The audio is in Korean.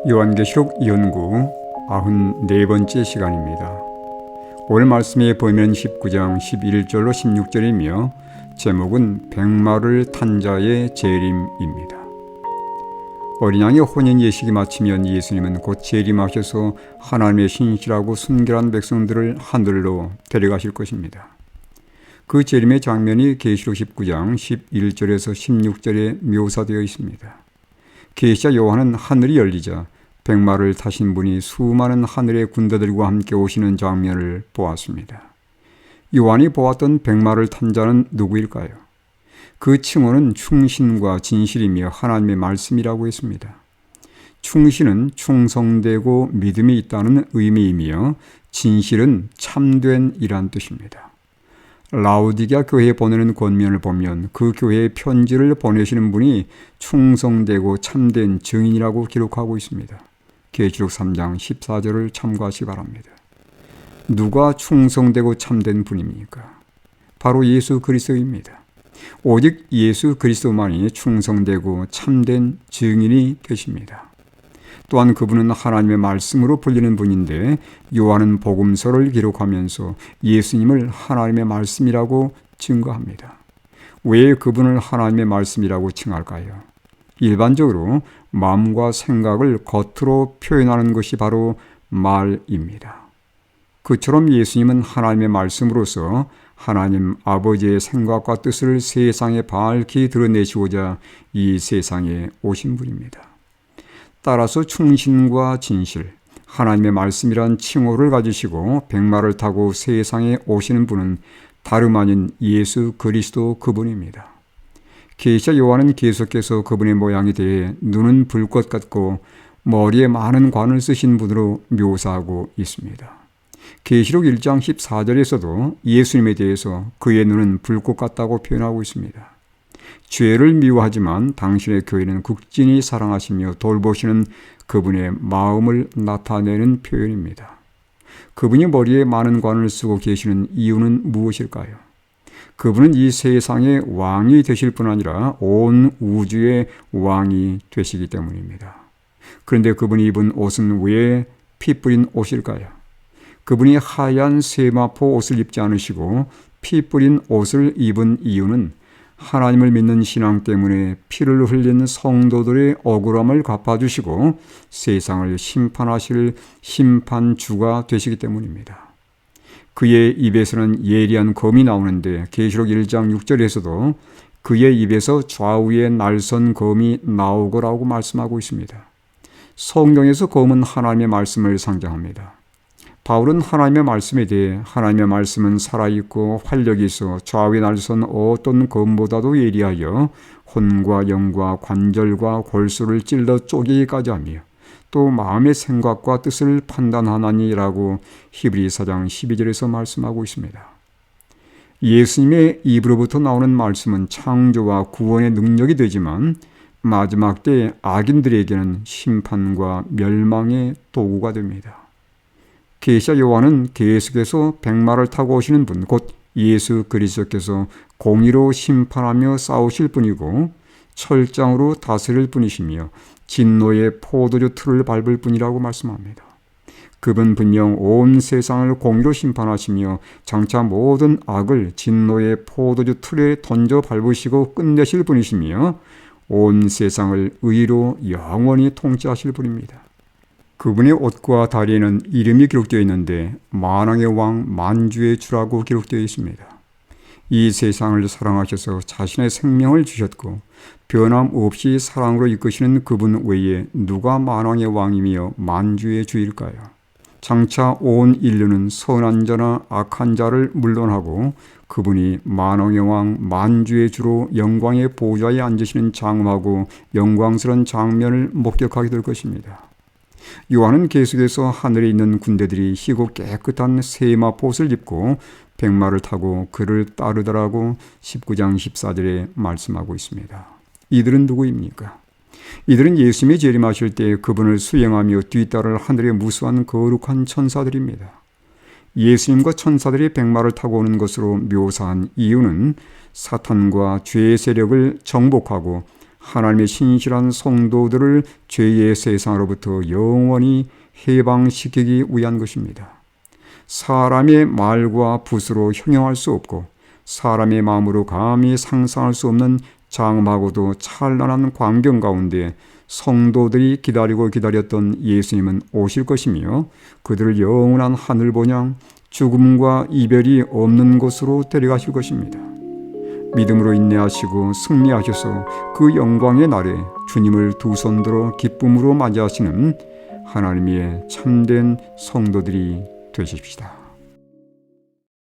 요한계시록 연구 94번째 시간입니다. 오늘 말씀에 보면 19장 11절로 16절이며 제목은 백마를 탄 자의 재림입니다. 어린 양의 혼인 예식이 마치면 예수님은 곧 재림하셔서 하나님의 신실하고 순결한 백성들을 하늘로 데려가실 것입니다. 그 재림의 장면이 계시록 19장 11절에서 16절에 묘사되어 있습니다. 계시자 요한은 하늘이 열리자 백마를 타신 분이 수많은 하늘의 군대들과 함께 오시는 장면을 보았습니다. 요한이 보았던 백마를 탄 자는 누구일까요? 그 칭호는 충신과 진실이며 하나님의 말씀이라고 했습니다. 충신은 충성되고 믿음이 있다는 의미이며 진실은 참된이란 뜻입니다. 라오디게아 교회에 보내는 권면을 보면 그 교회에 편지를 보내시는 분이 충성되고 참된 증인이라고 기록하고 있습니다. 계시록 3장 14절을 참고하시기 바랍니다. 누가 충성되고 참된 분입니까? 바로 예수 그리스도입니다. 오직 예수 그리스도만이 충성되고 참된 증인이 되십니다. 또한 그분은 하나님의 말씀으로 불리는 분인데 요한은 복음서를 기록하면서 예수님을 하나님의 말씀이라고 증거합니다. 왜 그분을 하나님의 말씀이라고 칭할까요? 일반적으로 마음과 생각을 겉으로 표현하는 것이 바로 말입니다. 그처럼 예수님은 하나님의 말씀으로서 하나님 아버지의 생각과 뜻을 세상에 밝히 드러내시고자 이 세상에 오신 분입니다. 따라서 충신과 진실, 하나님의 말씀이란 칭호를 가지시고 백마를 타고 세상에 오시는 분은 다름 아닌 예수 그리스도 그분입니다. 계시자 요한은 계속해서 그분의 모양에 대해 눈은 불꽃 같고 머리에 많은 관을 쓰신 분으로 묘사하고 있습니다. 계시록 1장 14절에서도 예수님에 대해서 그의 눈은 불꽃 같다고 표현하고 있습니다. 죄를 미워하지만 당신의 교회는 극진히 사랑하시며 돌보시는 그분의 마음을 나타내는 표현입니다. 그분이 머리에 많은 관을 쓰고 계시는 이유는 무엇일까요? 그분은 이 세상의 왕이 되실 뿐 아니라 온 우주의 왕이 되시기 때문입니다. 그런데 그분이 입은 옷은 왜 피 뿌린 옷일까요? 그분이 하얀 세마포 옷을 입지 않으시고 피 뿌린 옷을 입은 이유는 하나님을 믿는 신앙 때문에 피를 흘린 성도들의 억울함을 갚아주시고 세상을 심판하실 심판주가 되시기 때문입니다. 그의 입에서는 예리한 검이 나오는데 계시록 1장 6절에서도 그의 입에서 좌우에 날선 검이 나오고라고 말씀하고 있습니다. 성경에서 검은 하나님의 말씀을 상징합니다. 바울은 하나님의 말씀에 대해 하나님의 말씀은 살아있고 활력이 있어 좌우에 날선 어떤 검보다도 예리하여 혼과 영과 관절과 골수를 찔러 쪼개기까지 하며 또 마음의 생각과 뜻을 판단하나니라고 히브리서 4장 12절에서 말씀하고 있습니다. 예수님의 입으로부터 나오는 말씀은 창조와 구원의 능력이 되지만 마지막 때 악인들에게는 심판과 멸망의 도구가 됩니다. 계시자 요한은 계속해서 백마를 타고 오시는 분, 곧 예수 그리스도께서 공의로 심판하며 싸우실 분이고 철장으로 다스릴 분이시며 진노의 포도주 틀을 밟을 분이라고 말씀합니다. 그분 분명 온 세상을 공의로 심판하시며 장차 모든 악을 진노의 포도주 틀에 던져 밟으시고 끝내실 분이시며 온 세상을 의로 영원히 통치하실 분입니다. 그분의 옷과 다리에는 이름이 기록되어 있는데 만왕의 왕 만주의 주라고 기록되어 있습니다. 이 세상을 사랑하셔서 자신의 생명을 주셨고 변함없이 사랑으로 이끄시는 그분 외에 누가 만왕의 왕이며 만주의 주일까요? 장차 온 인류는 선한 자나 악한 자를 물론하고 그분이 만왕의 왕 만주의 주로 영광의 보좌에 앉으시는 장엄하고 영광스러운 장면을 목격하게 될 것입니다. 요한은 계속해서 하늘에 있는 군대들이 희고 깨끗한 세마포 옷을 입고 백마를 타고 그를 따르더라고 19장 14절에 말씀하고 있습니다. 이들은 누구입니까? 이들은 예수님이 재림하실 때 그분을 수행하며 뒤따를 하늘의 무수한 거룩한 천사들입니다. 예수님과 천사들이 백마를 타고 오는 것으로 묘사한 이유는 사탄과 죄의 세력을 정복하고 하나님의 신실한 성도들을 죄의 세상으로부터 영원히 해방시키기 위한 것입니다. 사람의 말과 붓으로 형용할 수 없고 사람의 마음으로 감히 상상할 수 없는 장엄하고도 찬란한 광경 가운데 성도들이 기다리고 기다렸던 예수님은 오실 것이며 그들을 영원한 하늘 본향 죽음과 이별이 없는 곳으로 데려가실 것입니다. 믿음으로 인내하시고 승리하셔서 그 영광의 날에 주님을 두 손들어 기쁨으로 맞이하시는 하나님의 참된 성도들이 되십시다.